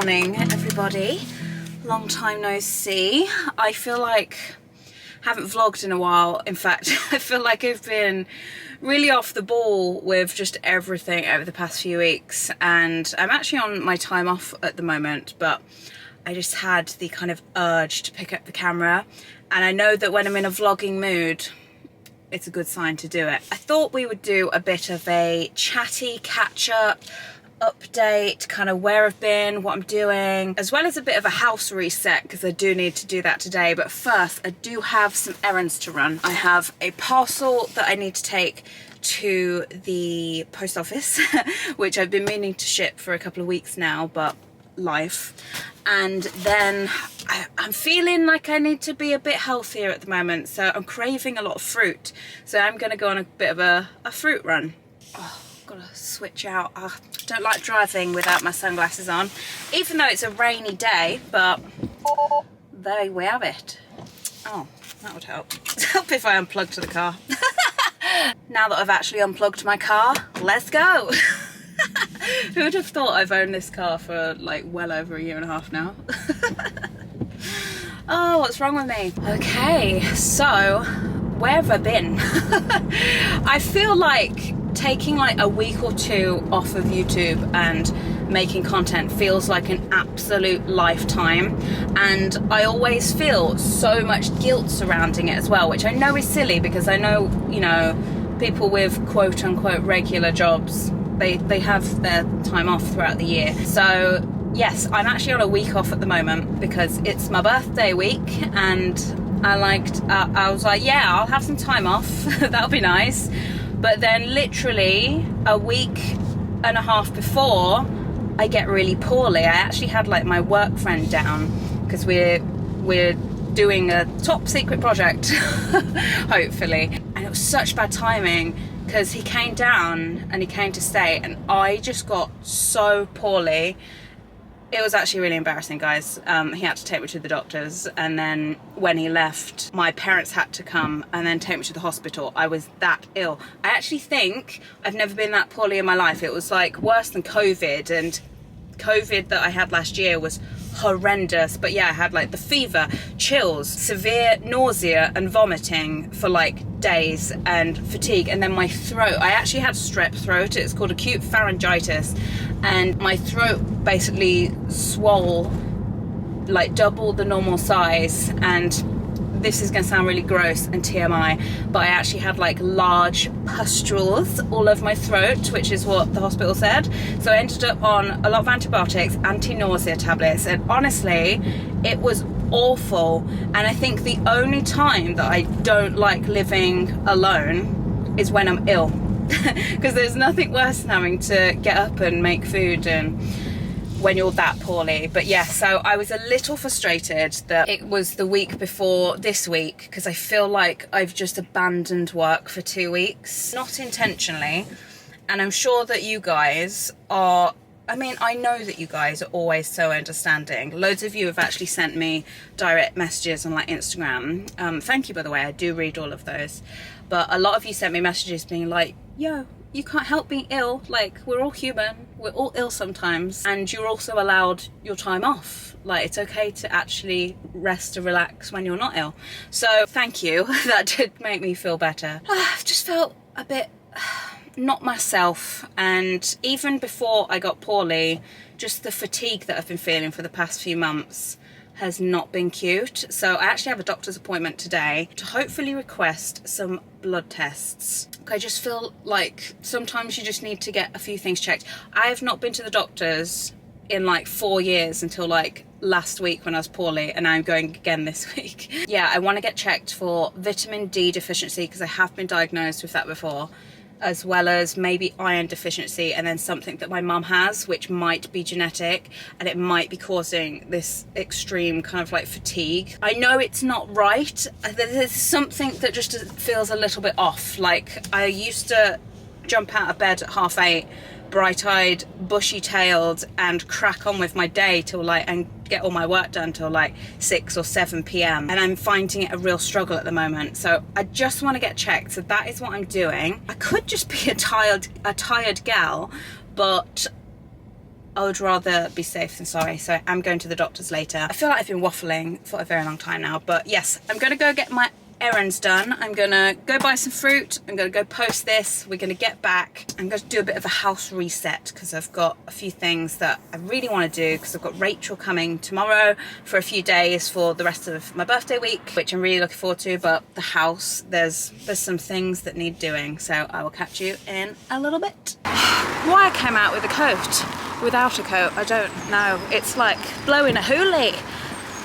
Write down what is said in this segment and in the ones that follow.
morning, everybody. Long time no see. I feel like I haven't vlogged in a while. In fact, I feel like I've been really off the ball with just everything over the past few weeks, and I'm actually on my time off at the moment, but I just had the kind of urge to pick up the camera, and I know that when I'm in a vlogging mood, it's a good sign to do it. I thought we would do a bit of a chatty catch-up, update, kind of where I've been, what I'm doing, as well as a bit of a house reset, because I do need to do that today. But first, I do have some errands to run. I have a parcel that I need to take to the post office, which I've been meaning to ship for a couple of weeks now, but life. And then I'm feeling like I need to be a bit healthier at the moment, so I'm craving a lot of fruit. So I'm gonna go on a bit of a fruit run. Oh, gotta switch out. I don't like driving without my sunglasses on, even though it's a rainy day, but there we have it. Oh, that would help. It'd help if I unplugged the car. Now that I've actually unplugged my car, let's go. Who would have thought I've owned this car for like well over a year and a half now? Oh, what's wrong with me? Okay, so where have I been? I feel like taking like a week or two off of YouTube and making content feels like an absolute lifetime, and I always feel so much guilt surrounding it as well, which I know is silly, because I know, you know, people with quote unquote regular jobs, they have their time off throughout the year. So yes, I'm actually on a week off at the moment because it's my birthday week, and I was like, yeah, I'll have some time off. That'll be nice. But then literally a week and a half before, I get really poorly. I actually had like my work friend down because we're doing a top secret project, hopefully. And it was such bad timing because he came down and he came to stay, and I just got so poorly. It was actually really embarrassing, guys. He had to take me to the doctors, and then when he left, my parents had to come and then take me to the hospital. I was that ill. I actually think I've never been that poorly in my life. It was like worse than COVID, and COVID that I had last year was horrendous. But yeah, I had like the fever, chills, severe nausea and vomiting for like days, and fatigue, and then my throat. I actually had strep throat. It's called acute pharyngitis, and my throat basically swole like double the normal size. And this is going to sound really gross and TMI, but I actually had like large pustules all over my throat, which is what the hospital said. So I ended up on a lot of antibiotics, anti-nausea tablets, and honestly, it was awful. And I think the only time that I don't like living alone is when I'm ill, because there's nothing worse than having to get up and make food and when you're that poorly. But yeah, so I was a little frustrated that it was the week before this week, because I feel like I've just abandoned work for 2 weeks, not intentionally. And I'm sure that you guys are, I mean, I know that you guys are always so understanding. Loads of you have actually sent me direct messages on like Instagram. Thank you, by the way, I do read all of those. But a lot of you sent me messages being like, yo, you can't help being ill. Like, we're all human. We're all ill sometimes. And you're also allowed your time off. Like, it's okay to actually rest and relax when you're not ill. So thank you. That did make me feel better. I've just felt a bit not myself. And even before I got poorly, just the fatigue that I've been feeling for the past few months has not been cute. So I actually have a doctor's appointment today to hopefully request some blood tests. I just feel like sometimes you just need to get a few things checked. I have not been to the doctors in like 4 years until like last week when I was poorly, and I'm going again this week. Yeah, I want to get checked for vitamin D deficiency, because I have been diagnosed with that before, as well as maybe iron deficiency, and then something that my mum has, which might be genetic, and it might be causing this extreme kind of like fatigue. I know it's not right. There's something that just feels a little bit off. Like, I used to jump out of bed at 8:30, bright-eyed, bushy-tailed, and crack on with my day till like, and get all my work done till like 6 or 7 p.m. and I'm finding it a real struggle at the moment. So I just want to get checked. So that is what I'm doing. I could just be a tired gal, but I would rather be safe than sorry, so I'm going to the doctor's later. I feel like I've been waffling for a very long time now, but yes, I'm gonna go get my errands done. I'm gonna go buy some fruit. I'm gonna go post this. We're gonna get back. I'm gonna do a bit of a house reset because I've got a few things that I really want to do because I've got Rachel coming tomorrow for a few days for the rest of my birthday week, which I'm really looking forward to. But the house, there's some things that need doing, so I will catch you in a little bit. Why I came out with a coat without a coat, I don't know. It's like blowing a hoolie.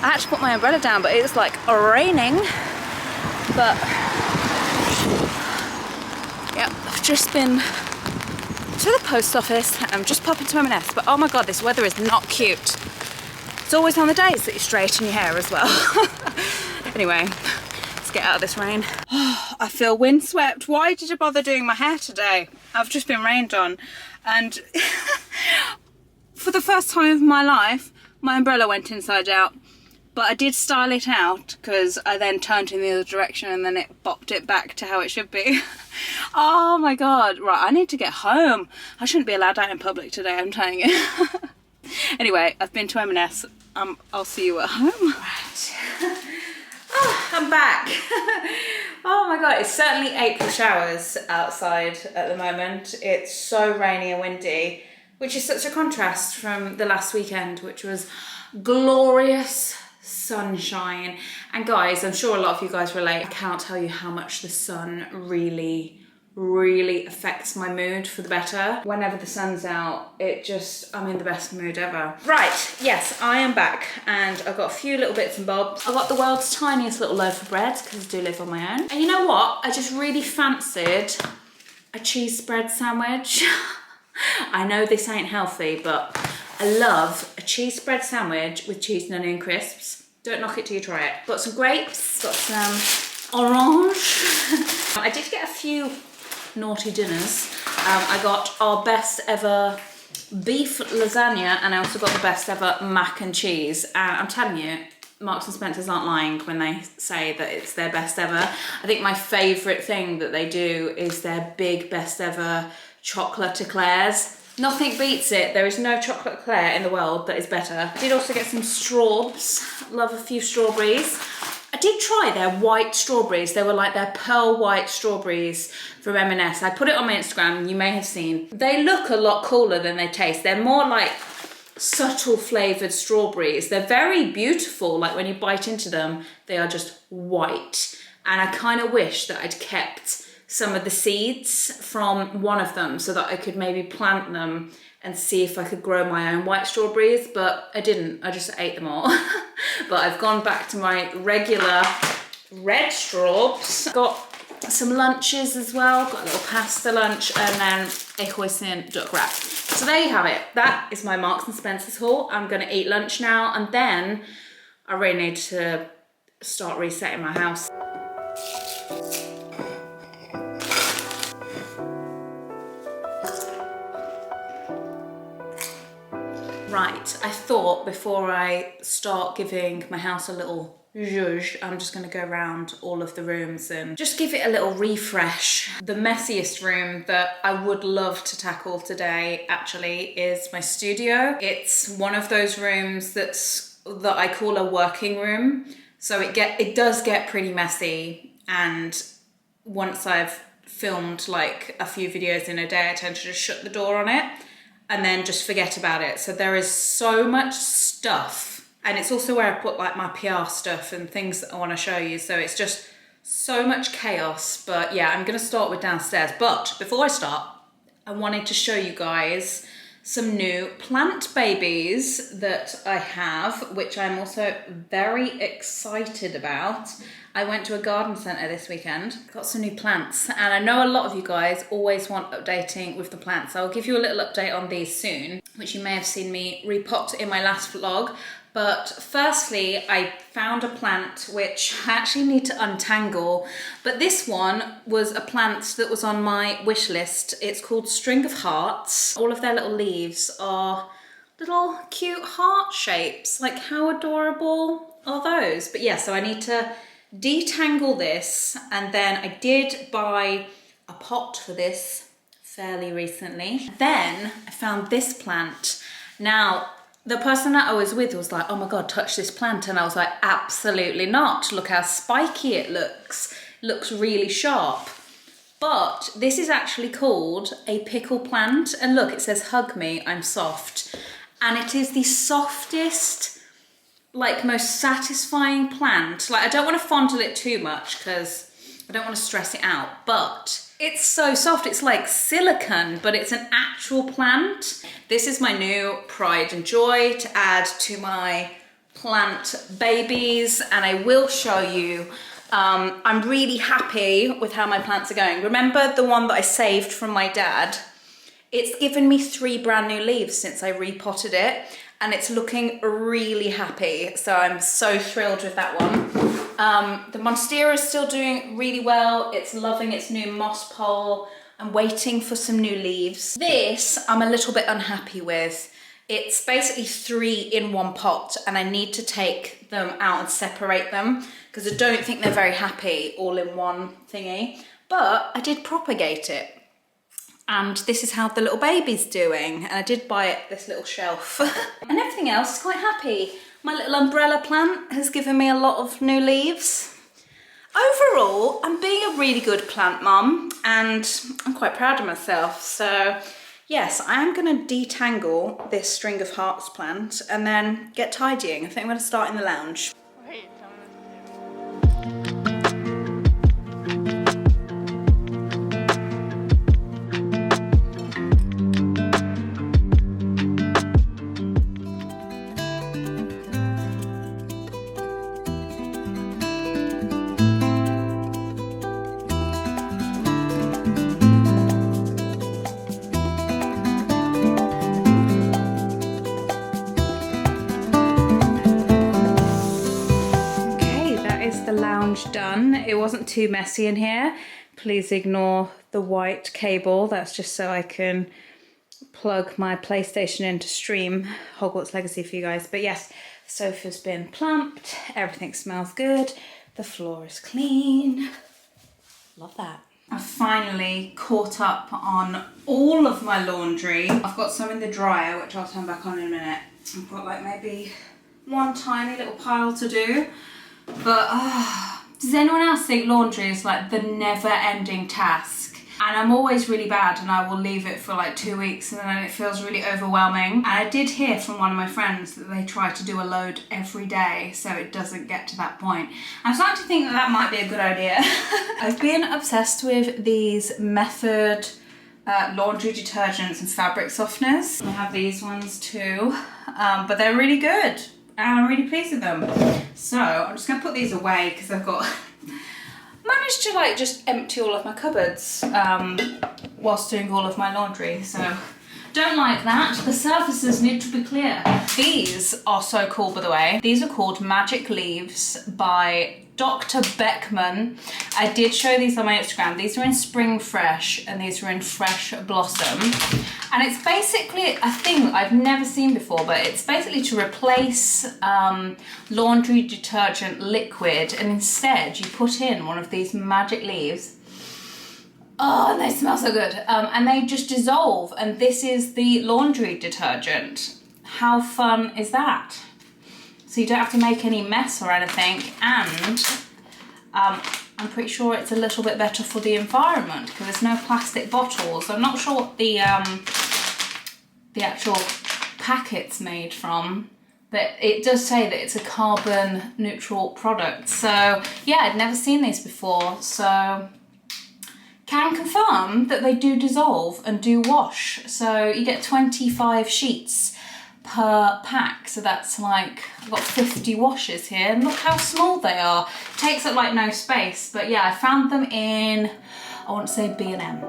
I had to put my umbrella down, but it's like raining. But yeah, I've just been to the post office and I'm just popping to M&S, but oh my god, this weather is not cute. It's always on the days that you straighten your hair as well. Anyway, let's get out of this rain. Oh, I feel windswept. Why did I bother doing my hair today? I've just been rained on, and for the first time in my life, my umbrella went inside out. But I did style it out because I then turned in the other direction and then it bopped it back to how it should be. Oh my god. Right, I need to get home. I shouldn't be allowed out in public today, I'm telling you. Anyway, I've been to M&S. I'll see you at home. Right. Oh, I'm back. Oh my god, it's certainly April showers outside at the moment. It's so rainy and windy, which is such a contrast from the last weekend, which was glorious sunshine. And guys, I'm sure a lot of you guys relate. I cannot tell you how much the sun really affects my mood for the better. Whenever the sun's out, I'm in the best mood ever. Right, yes, I am back and I've got a few little bits and bobs. I've got the world's tiniest little loaf of bread because I do live on my own. And you know what? I just really fancied a cheese spread sandwich. I know this ain't healthy, but I love a cheese spread sandwich with cheese and onion crisps. Don't knock it till you try it. Got some grapes, got some orange. I did get a few naughty dinners. I got our best ever beef lasagna and I also got the best ever mac and cheese. And I'm telling you, Marks and Spencer's aren't lying when they say that it's their best ever. I think my favourite thing that they do is their big best ever chocolate eclairs. Nothing beats it. There is no chocolate eclair in the world that is better. I did also get some straws. Love a few strawberries. I did try their white strawberries. They were like their pearl white strawberries from M&S. I put it on my Instagram, you may have seen. They look a lot cooler than they taste. They're more like subtle flavoured strawberries. They're very beautiful. Like when you bite into them, they are just white. And I kind of wish that I'd kept some of the seeds from one of them so that I could maybe plant them and see if I could grow my own white strawberries, but I didn't. I just ate them all. But I've gone back to my regular red straws. Got some lunches as well. Got a little pasta lunch and then a hoisin duck wrap. So there you have it. That is my Marks and Spencer's haul. I'm gonna eat lunch now and then I really need to start resetting my house. Right, I thought before I start giving my house a little zhuzh, I'm just gonna go around all of the rooms and just give it a little refresh. The messiest room that I would love to tackle today actually is my studio. It's one of those rooms that I call a working room. So it does get pretty messy, and once I've filmed like a few videos in a day, I tend to just shut the door on it and then just forget about it. So there is so much stuff, and it's also where I put like my PR stuff and things that I want to show you. So it's just so much chaos. But yeah, I'm gonna start with downstairs. But before I start, I wanted to show you guys some new plant babies that I have, which I'm also very excited about. I went to a garden centre this weekend, got some new plants, and I know a lot of you guys always want updating with the plants. I'll give you a little update on these soon, which you may have seen me repot in my last vlog. But firstly, I found a plant which I actually need to untangle, but this one was a plant that was on my wish list. It's called String of Hearts. All of their little leaves are little cute heart shapes. Like, how adorable are those? But yeah, so I need to detangle this, and then I did buy a pot for this fairly recently. Then I found this plant. Now, the person that I was with was like, oh my God, touch this plant. And I was like, absolutely not. Look how spiky it looks. It looks really sharp. But this is actually called a pickle plant. And look, it says, hug me, I'm soft. And it is the softest, like most satisfying plant. Like I don't want to fondle it too much because I don't want to stress it out, but it's so soft. It's like silicone, but it's an actual plant. This is my new pride and joy to add to my plant babies, and I will show you. I'm really happy with how my plants are going. Remember the one that I saved from my dad? It's given me 3 brand new leaves since I repotted it, and it's looking really happy. So I'm so thrilled with that one. The Monstera is still doing really well. It's loving its new moss pole. I'm waiting for some new leaves. This I'm a little bit unhappy with. It's basically 3 in one pot, and I need to take them out and separate them because I don't think they're very happy all in one thingy. But I did propagate it. And this is how the little baby's doing. And I did buy it this little shelf. And everything else is quite happy. My little umbrella plant has given me a lot of new leaves. Overall, I'm being a really good plant mum, and I'm quite proud of myself. So yes, I am gonna detangle this string of hearts plant and then get tidying. I think I'm gonna start in the lounge. Done. It wasn't too messy in here. Please ignore the white cable. That's just so I can plug my PlayStation in to stream Hogwarts Legacy for you guys. But yes, the sofa's been plumped. Everything smells good. The floor is clean. Love that. I've finally caught up on all of my laundry. I've got some in the dryer, which I'll turn back on in a minute. I've got like maybe one tiny little pile to do. But does anyone else think laundry is like the never-ending task? And I'm always really bad, and I will leave it for like 2 weeks and then it feels really overwhelming. And I did hear from one of my friends that they try to do a load every day so it doesn't get to that point. I'm starting to think that that might be a good idea. I've been obsessed with these Method laundry detergents and fabric softeners. I have these ones too, but they're really good. And I'm really pleased with them. So I'm just gonna put these away because I've got managed to like just empty all of my cupboards whilst doing all of my laundry. So don't like that. The surfaces need to be clear. These are so cool, by the way. These are called Magic Leaves by Dr. Beckman. I did show these on my Instagram. These are in Spring Fresh and these are in Fresh Blossom. And it's basically a thing that I've never seen before, but it's basically to replace laundry detergent liquid, and instead you put in one of these magic leaves. Oh, and they smell so good. And they just dissolve, and this is the laundry detergent. How fun is that? So you don't have to make any mess or anything, and I'm pretty sure it's a little bit better for the environment because there's no plastic bottles. I'm not sure what the actual packet's made from, but it does say that it's a carbon neutral product. So yeah, I'd never seen these before, so can confirm that they do dissolve and do wash. So you get 25 sheets per pack, so that's like, I've got 50 washes here, and look how small they are. Takes up like no space, but yeah, I found them in, I want to say B&M.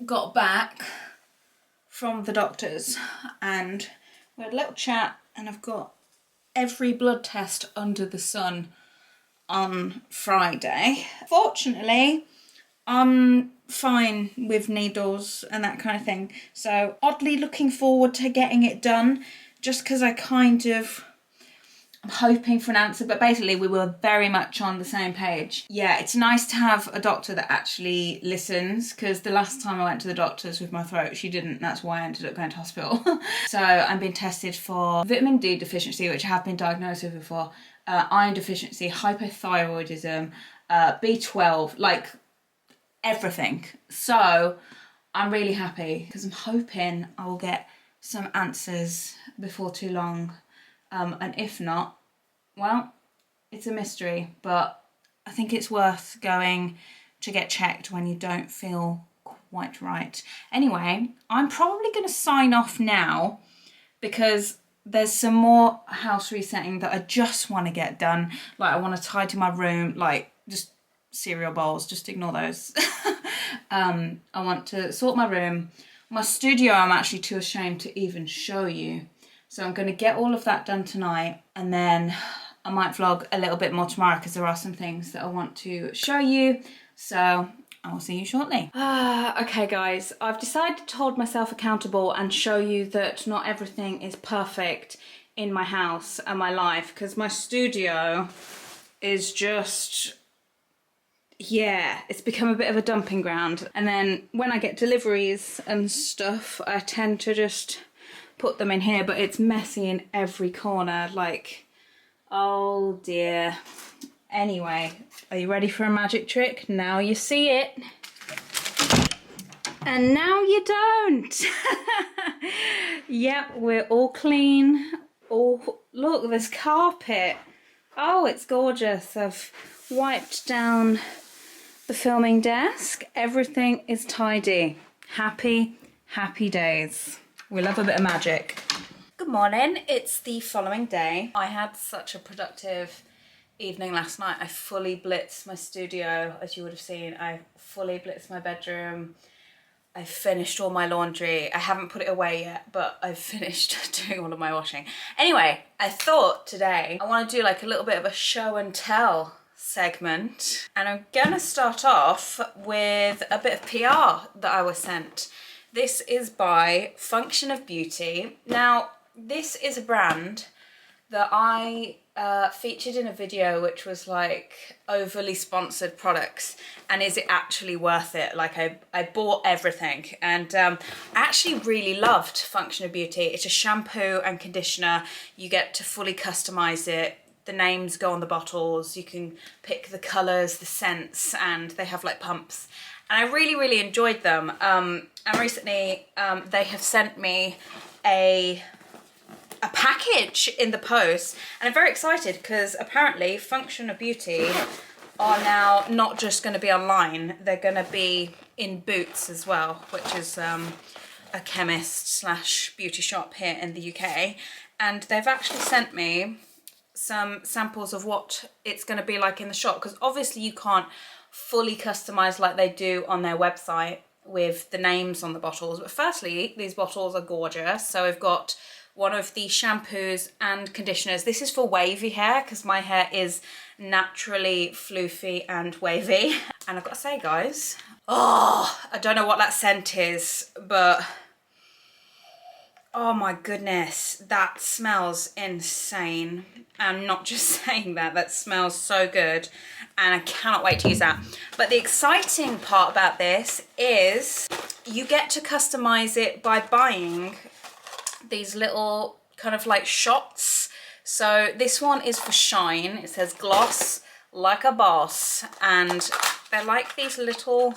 Got back from the doctors and we had a little chat, and I've got every blood test under the sun on Friday. Fortunately, I'm fine with needles and that kind of thing, so oddly looking forward to getting it done, just because I'm hoping for an answer, but basically we were very much on the same page. Yeah, it's nice to have a doctor that actually listens, because the last time I went to the doctors with my throat, she didn't. That's why I ended up going to hospital. So I'm being tested for vitamin D deficiency, which I have been diagnosed with before, iron deficiency, hypothyroidism, B12, like everything. So I'm really happy, because I'm hoping I will get some answers before too long. And if not, well, it's a mystery, but I think it's worth going to get checked when you don't feel quite right. Anyway, I'm probably going to sign off now, because there's some more house resetting that I just want to get done. Like, I want to tidy my room, like just cereal bowls, just ignore those. I want to sort my room. My studio, I'm actually too ashamed to even show you. So I'm going to get all of that done tonight, and then I might vlog a little bit more tomorrow, because there are some things that I want to show you. So I will see you shortly. Okay guys, I've decided to hold myself accountable and show you that not everything is perfect in my house and my life, because my studio is just, yeah, it's become a bit of a dumping ground. And then when I get deliveries and stuff, I tend to just put them in here, but it's messy in every corner, like, oh dear. Anyway, are you ready for a magic trick? Now you see it. And now you don't. Yep, we're all clean. Oh, look, there's carpet. Oh, it's gorgeous. I've wiped down the filming desk. Everything is tidy. Happy, happy days. We love a bit of magic. Good morning, it's the following day. I had such a productive evening last night. I fully blitzed my studio, as you would have seen. I fully blitzed my bedroom. I finished all my laundry. I haven't put it away yet, but I've finished doing all of my washing. Anyway, I thought today I want to do like a little bit of a show and tell segment. And I'm gonna start off with a bit of PR that I was sent. This is by Function of Beauty. Now, this is a brand that I featured in a video which was like overly sponsored products, and is it actually worth it? Like, I bought everything, and I actually really loved Function of Beauty. It's a shampoo and conditioner. You get to fully customize it. The names go on the bottles. You can pick the colors, the scents, and they have like pumps. And I really, really enjoyed them. And recently they have sent me a package in the post, and I'm very excited, because apparently Function of Beauty are now not just going to be online, they're going to be in Boots as well, which is a chemist slash beauty shop here in the UK. And they've actually sent me some samples of what it's going to be like in the shop, because obviously you can't fully customize like they do on their website with the names on the bottles. But firstly, these bottles are gorgeous. So we've got one of the shampoos and conditioners. This is for wavy hair, because my hair is naturally floofy and wavy. And I've got to say, guys, oh, I don't know what that scent is, but oh my goodness, that smells insane. I'm not just saying that, that smells so good, and I cannot wait to use that. But the exciting part about this is you get to customize it by buying these little kind of like shots. So this one is for shine. It says gloss like a boss, and they're like these little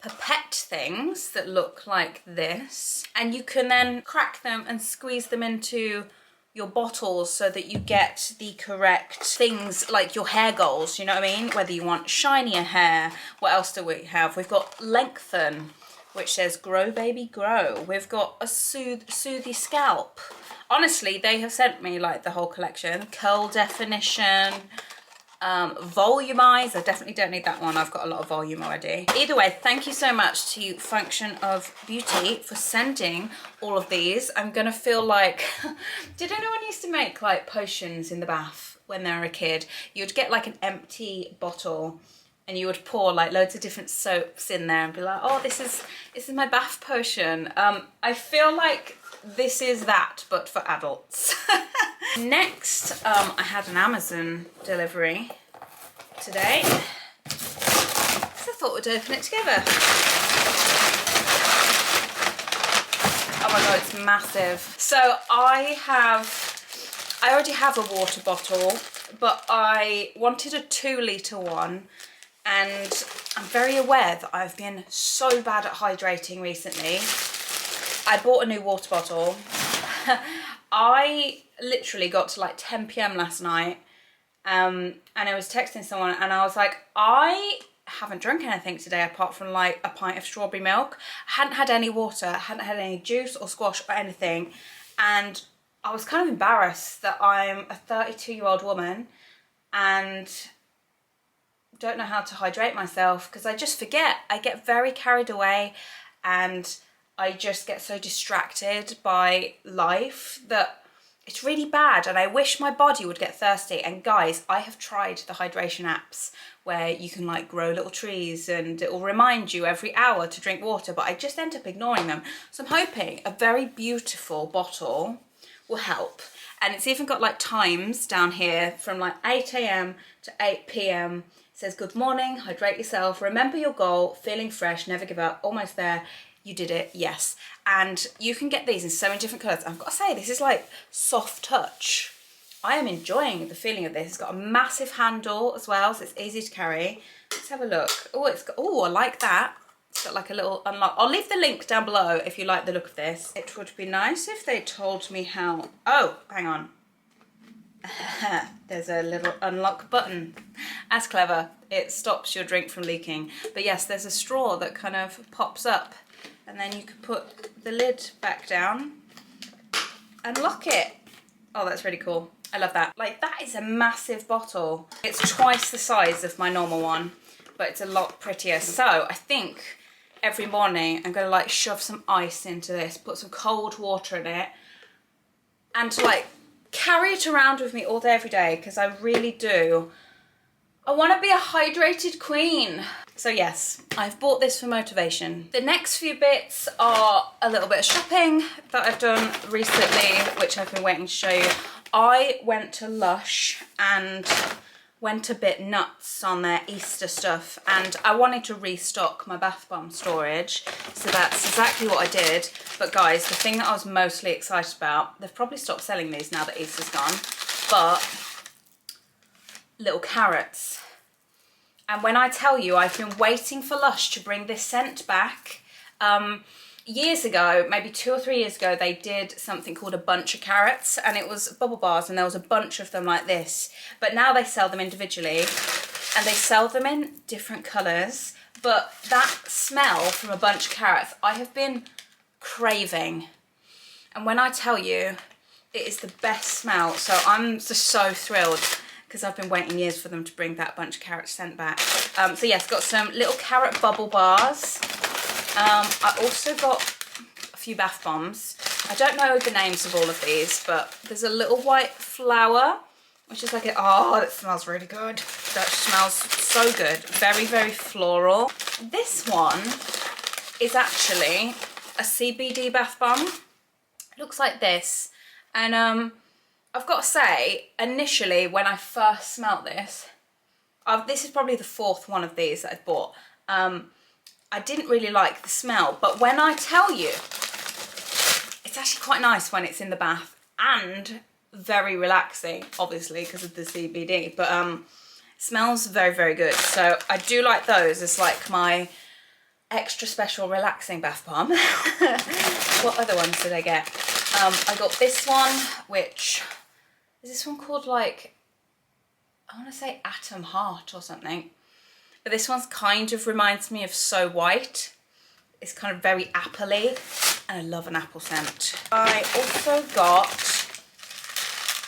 pipette things that look like this, and you can then crack them and squeeze them into your bottles so that you get the correct things, like your hair goals, you know what I mean? Whether you want shinier hair. What else do we have? We've got lengthen, which says grow baby grow. We've got a soothe your scalp. Honestly, they have sent me like the whole collection. Curl definition, Volumize, I definitely don't need that one. I've got a lot of volume already. Either way, thank you so much to Function of Beauty for sending all of these. I'm gonna feel like, did anyone used to make like potions in the bath when they were a kid? You'd get like an empty bottle and you would pour like loads of different soaps in there and be like, oh, this is my bath potion. I feel like this is that, but for adults. Next, I had an Amazon delivery today, so I thought we'd open it together. Oh my god, it's massive. So I already have a water bottle, but I wanted a 2-litre one, and I'm very aware that I've been so bad at hydrating recently. I bought a new water bottle. I literally got to like 10 p.m. last night, and I was texting someone and I was like, I haven't drunk anything today apart from like a pint of strawberry milk. I hadn't had any water, I hadn't had any juice or squash or anything, and I was kind of embarrassed that I'm a 32-year-old woman and don't know how to hydrate myself, because I just forget. I get very carried away and I just get so distracted by life that it's really bad, and I wish my body would get thirsty. And guys, I have tried the hydration apps where you can like grow little trees and it will remind you every hour to drink water, but I just end up ignoring them. So I'm hoping a very beautiful bottle will help. And it's even got like times down here from like 8 a.m. to 8 p.m. It says, good morning, hydrate yourself, remember your goal, feeling fresh, never give up, almost there. You did it, yes. And you can get these in so many different colours. I've got to say, this is like soft touch. I am enjoying the feeling of this. It's got a massive handle as well, so it's easy to carry. Let's have a look. Oh, it's got, oh, I like that. It's got like a little unlock. I'll leave the link down below if you like the look of this. It would be nice if they told me how. Oh, hang on. There's a little unlock button. That's clever. It stops your drink from leaking. But yes, there's a straw that kind of pops up, and then you can put the lid back down and lock it. Oh, that's really cool. I love that. Like, that is a massive bottle. It's twice the size of my normal one, but it's a lot prettier. So I think every morning I'm gonna like shove some ice into this, put some cold water in it, and like carry it around with me all day, every day, because I really do. I want to be a hydrated queen. So yes, I've bought this for motivation. The next few bits are a little bit of shopping that I've done recently, which I've been waiting to show you. I went to Lush and went a bit nuts on their Easter stuff, and I wanted to restock my bath bomb storage, so that's exactly what I did. But guys, the thing that I was mostly excited about, they've probably stopped selling these now that Easter's gone, but little carrots. And when I tell you, I've been waiting for Lush to bring this scent back. Years ago, maybe 2 or 3 years ago, they did something called a bunch of carrots, and it was bubble bars, and there was a bunch of them like this. But now they sell them individually, and they sell them in different colours. But that smell from a bunch of carrots, I have been craving. And when I tell you, it is the best smell. So I'm just so thrilled, because I've been waiting years for them to bring that bunch of carrot scent back. So yes, got some little carrot bubble bars. I also got a few bath bombs. I don't know the names of all of these, but there's a little white flower, which is like a, oh, that smells really good. That smells so good. Very, very floral. This one is actually a CBD bath bomb. It looks like this. And I've got to say, initially when I first smelt this, this is probably the 4th one of these that I've bought. I didn't really like the smell, but when I tell you, it's actually quite nice when it's in the bath, and very relaxing, obviously, because of the CBD, but smells very, very good. So I do like those as like my extra special relaxing bath bomb. What other ones did I get? I got this one, which, is this one called like, I want to say Atom Heart or something. But this one's kind of reminds me of So White. It's kind of very apple-y, and I love an apple scent. I also got,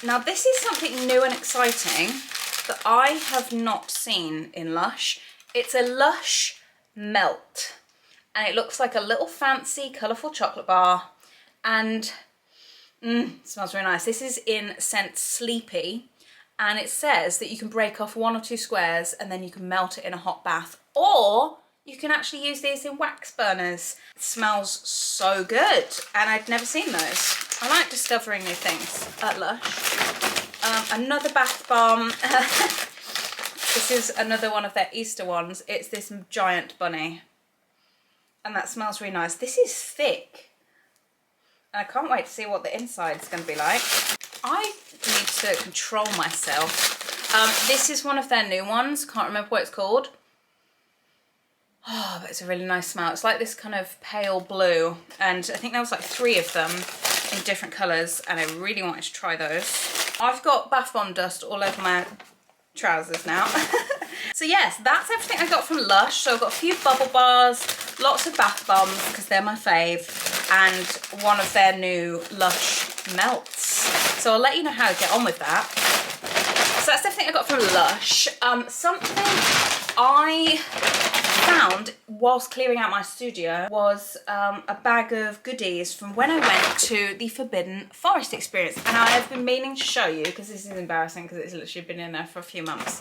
now this is something new and exciting. that I have not seen in Lush. It's a Lush Melt, and it looks like a little fancy colourful chocolate bar, and it smells really nice. This is in scent Sleepy, and it says that you can break off 1 or 2 squares and then you can melt it in a hot bath, or you can actually use these in wax burners. It smells so good, and I'd never seen those. I like discovering new things at Lush. Another bath bomb. This is another one of their Easter ones. It's this giant bunny, and that smells really nice. This is thick, and I can't wait to see what the inside's going to be like. I need to control myself. This is one of their new ones. Can't remember what it's called. Oh, but it's a really nice smell. It's like this kind of pale blue, and I think there was like 3 of them in different colours, and I really wanted to try those. I've got bath bomb dust all over my trousers now. So yes, that's everything I got from Lush. So I've got a few bubble bars, lots of bath bombs because they're my fave, and one of their new Lush Melts. So I'll let you know how I get on with that. So that's everything I got from Lush. Something I found whilst clearing out my studio was a bag of goodies from when I went to the Forbidden Forest experience, and I have been meaning to show you because this is embarrassing because it's literally been in there for a few months,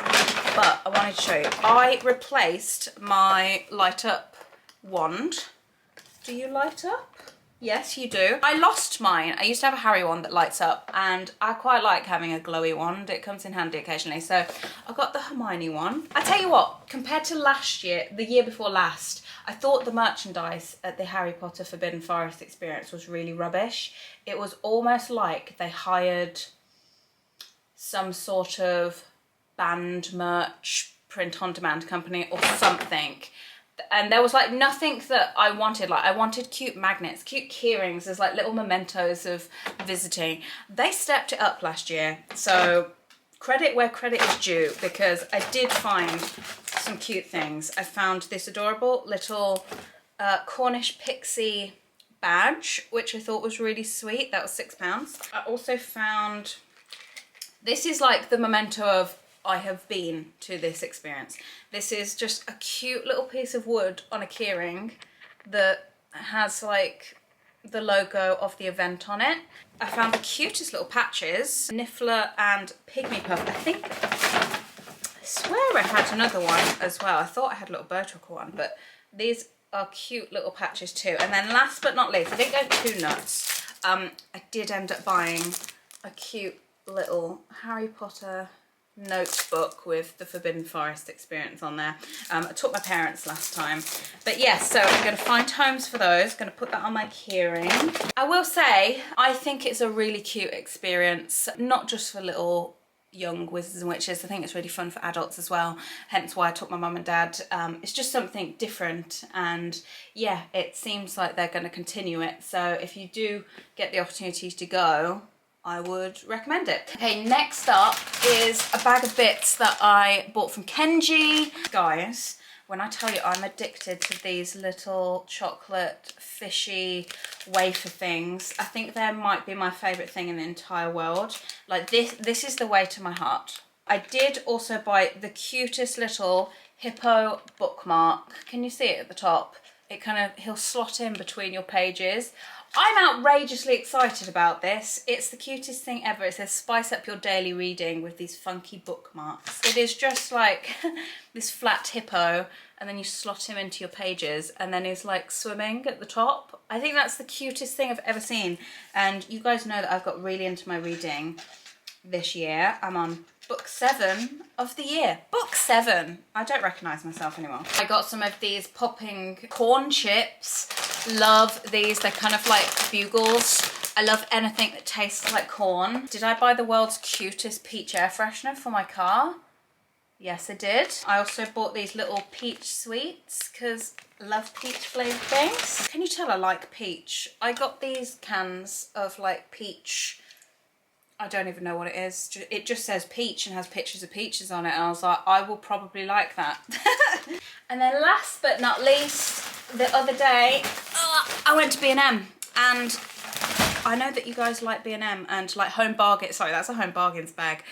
but I wanted to show you. I replaced my light up wand. Do you light up? Yes, you do. I lost mine. I used to have a Harry wand that lights up, and I quite like having a glowy wand. It comes in handy occasionally. So I got the Hermione one. I tell you what, compared to last year, the year before last, I thought the merchandise at the Harry Potter Forbidden Forest experience was really rubbish. It was almost like they hired some sort of band merch print on demand company or something. And there was like nothing that I wanted. Like I wanted cute magnets, cute key rings as like little mementos of visiting. They stepped it up last year. So credit where credit is due, because I did find some cute things. I found this adorable little Cornish pixie badge, which I thought was really sweet. That was £6. I also found, this is like the memento of I have been to this experience. This is just a cute little piece of wood on a keyring that has like the logo of the event on it. I found the cutest little patches, Niffler and Pygmy Puff. I swear I had another one as well. I thought I had a little Bertrick one, but these are cute little patches too. And then last but not least, I didn't go too nuts. I did end up buying a cute little Harry Potter notebook with the Forbidden Forest experience on there. I took my parents last time, but yes, so I'm going to find homes for those. Going to put that on my keyring. I will say I think it's a really cute experience, not just for little young wizards and witches. I think it's really fun for adults as well, hence why I took my mum and dad. It's just something different, and yeah, it seems like they're going to continue it, so if you do get the opportunity to go, I would recommend it. Okay, next up is a bag of bits that I bought from Kenji. Guys, when I tell you I'm addicted to these little chocolate fishy wafer things, I think they might be my favourite thing in the entire world. Like this is the way to my heart. I did also buy the cutest little hippo bookmark. Can you see it at the top? It kind of, he'll slot in between your pages. I'm outrageously excited about this. It's the cutest thing ever. It says spice up your daily reading with these funky bookmarks. It is just like this flat hippo, and then you slot him into your pages, and then he's like swimming at the top. I think that's the cutest thing I've ever seen. And you guys know that I've got really into my reading this year. I'm on book 7 of the year. Book 7. I don't recognise myself anymore. I got some of these popping corn chips. Love these. They're kind of like bugles. I love anything that tastes like corn. Did I buy the world's cutest peach air freshener for my car? Yes, I did. I also bought these little peach sweets because I love peach flavoured things. Can you tell I like peach? I got these cans of like peach, I don't even know what it is. It just says peach and has pictures of peaches on it. And I was like, I will probably like that. And then last but not least, the other day, I went to B&M, and I know that you guys like B&M and like Home Bargains. Sorry, that's a Home Bargains bag.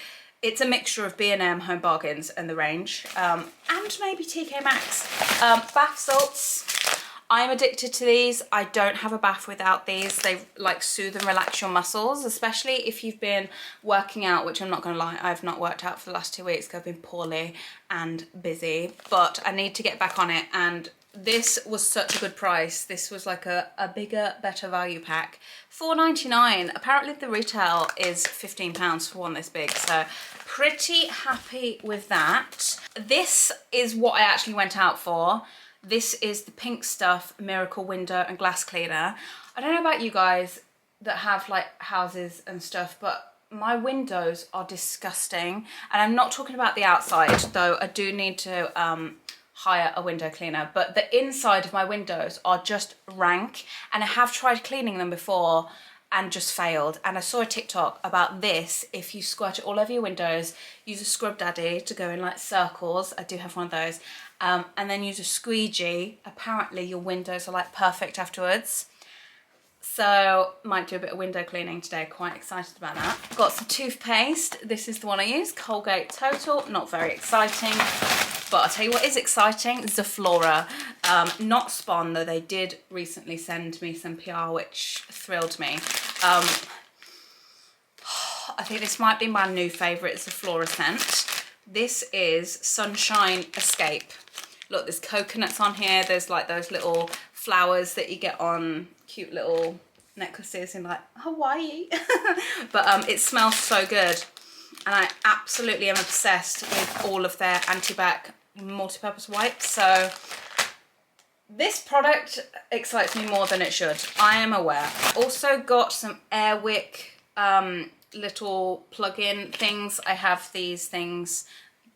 It's a mixture of B&M, Home Bargains and The Range, and maybe TK Maxx. Bath salts. I'm addicted to these. I don't have a bath without these. They like soothe and relax your muscles, especially if you've been working out, which I'm not gonna lie, I've not worked out for the last 2 weeks because I've been poorly and busy, but I need to get back on it. And this was such a good price. This was like a bigger, better value pack. $4.99. Apparently the retail is £15 for one this big, so pretty happy with that. This is what I actually went out for. This is the Pink Stuff Miracle Window and Glass Cleaner. I don't know about you guys that have like houses and stuff, but my windows are disgusting. And I'm not talking about the outside, though I do need to hire a window cleaner, but the inside of my windows are just rank, and I have tried cleaning them before and just failed. And I saw a TikTok about this. If you squirt it all over your windows, use a scrub daddy to go in like circles. I do have one of those. And then use a squeegee. Apparently your windows are like perfect afterwards. So might do a bit of window cleaning today. Quite excited about that. Got some toothpaste. This is the one I use, Colgate Total. Not very exciting, but I'll tell you what is exciting, Zaflora. Not Spawn, though they did recently send me some PR, which thrilled me. I think this might be my new favourite Zaflora scent. This is Sunshine Escape. Look, there's coconuts on here. There's like those little flowers that you get on cute little necklaces in like Hawaii. But it smells so good. And I absolutely am obsessed with all of their anti-bac multi-purpose wipes. So this product excites me more than it should. I am aware. Also got some Airwick little plug-in things. I have these things,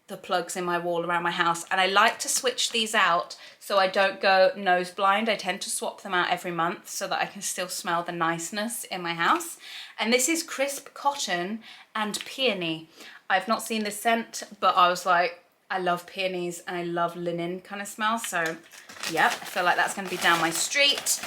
the plugs in my wall around my house, and I like to switch these out so I don't go nose blind. I tend to swap them out every month so that I can still smell the niceness in my house. And this is Crisp Cotton and Peony. I've not seen this scent, but I was like, I love peonies and I love linen kind of smell. So yeah, I feel like that's going to be down my street.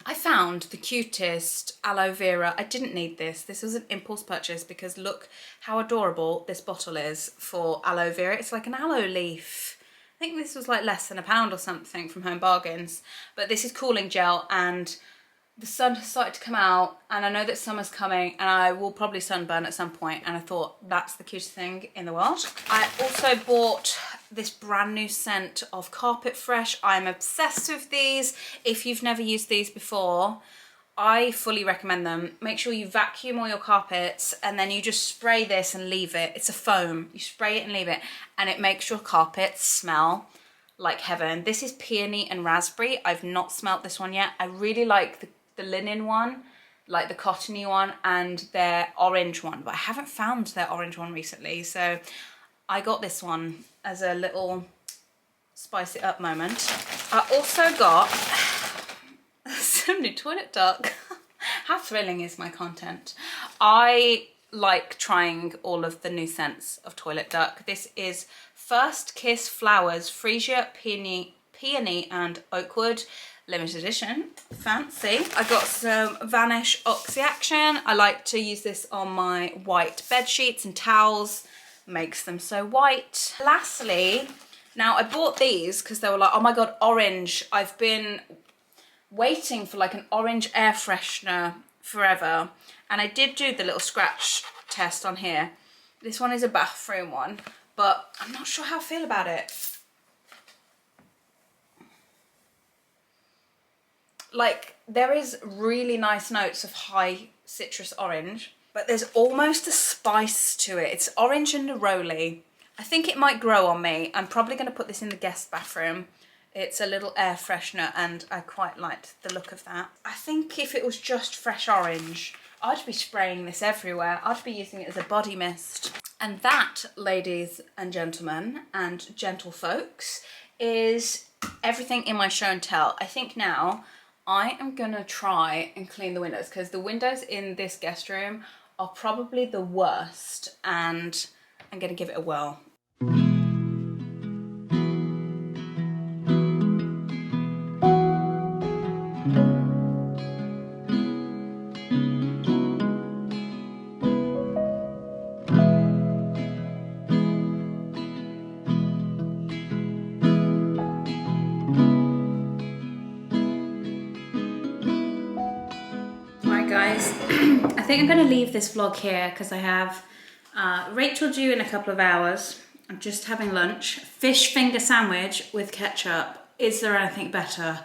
I found the cutest aloe vera. I didn't need this. This was an impulse purchase because look how adorable this bottle is for aloe vera. It's like an aloe leaf. I think this was like less than £1 or something from Home Bargains. But this is cooling gel, and the sun has started to come out, and I know that summer's coming and I will probably sunburn at some point, and I thought that's the cutest thing in the world. I also bought this brand new scent of Carpet Fresh. I'm obsessed with these. If you've never used these before, I fully recommend them. Make sure you vacuum all your carpets and then you just spray this and leave it. It's a foam. You spray it and leave it, and it makes your carpets smell like heaven. This is Peony and Raspberry. I've not smelt this one yet. I really like the linen one, like the cottony one, and their orange one, but I haven't found their orange one recently, so I got this one as a little spice it up moment. I also got some new toilet duck. How thrilling is my content? I like trying all of the new scents of toilet duck. This is First Kiss Flowers, Freesia, Peony and Oakwood. Limited edition, fancy. I got some Vanish Oxy Action. I like to use this on my white bed sheets and towels. Makes them so white. Lastly, now I bought these because they were like, oh my god, orange. I've been waiting for like an orange air freshener forever, and I did do the little scratch test on here. This one is a bathroom one, but I'm not sure how I feel about it. Like, there is really nice notes of high citrus orange, but there's almost a spice to it. It's orange and neroli. I think it might grow on me. I'm probably going to put this in the guest bathroom. It's a little air freshener and I quite liked the look of that. I think if it was just fresh orange, I'd be spraying this everywhere. I'd be using it as a body mist. And that, ladies and gentlemen and gentlefolks, is everything in my show and tell. I think now I am gonna try and clean the windows because the windows in this guest room are probably the worst, and I'm gonna give it a whirl. think I'm going to leave this vlog here because I have Rachel due in a couple of hours. I'm just having lunch. Fish finger sandwich with ketchup. Is there anything better?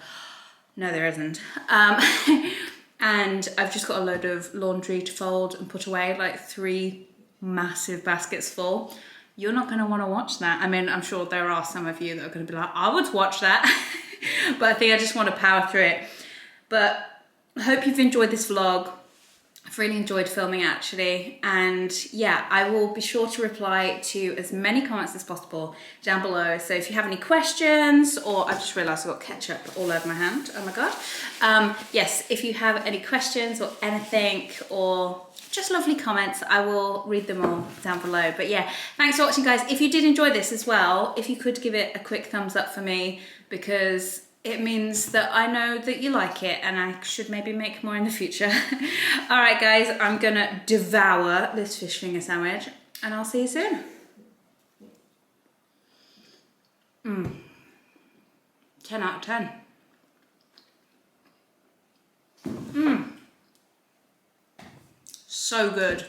No, there isn't. And I've just got a load of laundry to fold and put away, like 3 massive baskets full. You're not going to want to watch that. I mean, I'm sure there are some of you that are going to be like, I would watch that. But I think I just want to power through it. But I hope you've enjoyed this vlog. I've really enjoyed filming actually, and yeah, I will be sure to reply to as many comments as possible down below. So if you have any questions, or I've just realised I've got ketchup all over my hand, oh my god. Yes, if you have any questions or anything, or just lovely comments, I will read them all down below. But yeah, thanks for watching guys. If you did enjoy this as well, if you could give it a quick thumbs up for me, because it means that I know that you like it and I should maybe make more in the future. All right, guys, I'm gonna devour this fish finger sandwich and I'll see you soon. 10 out of 10. So good.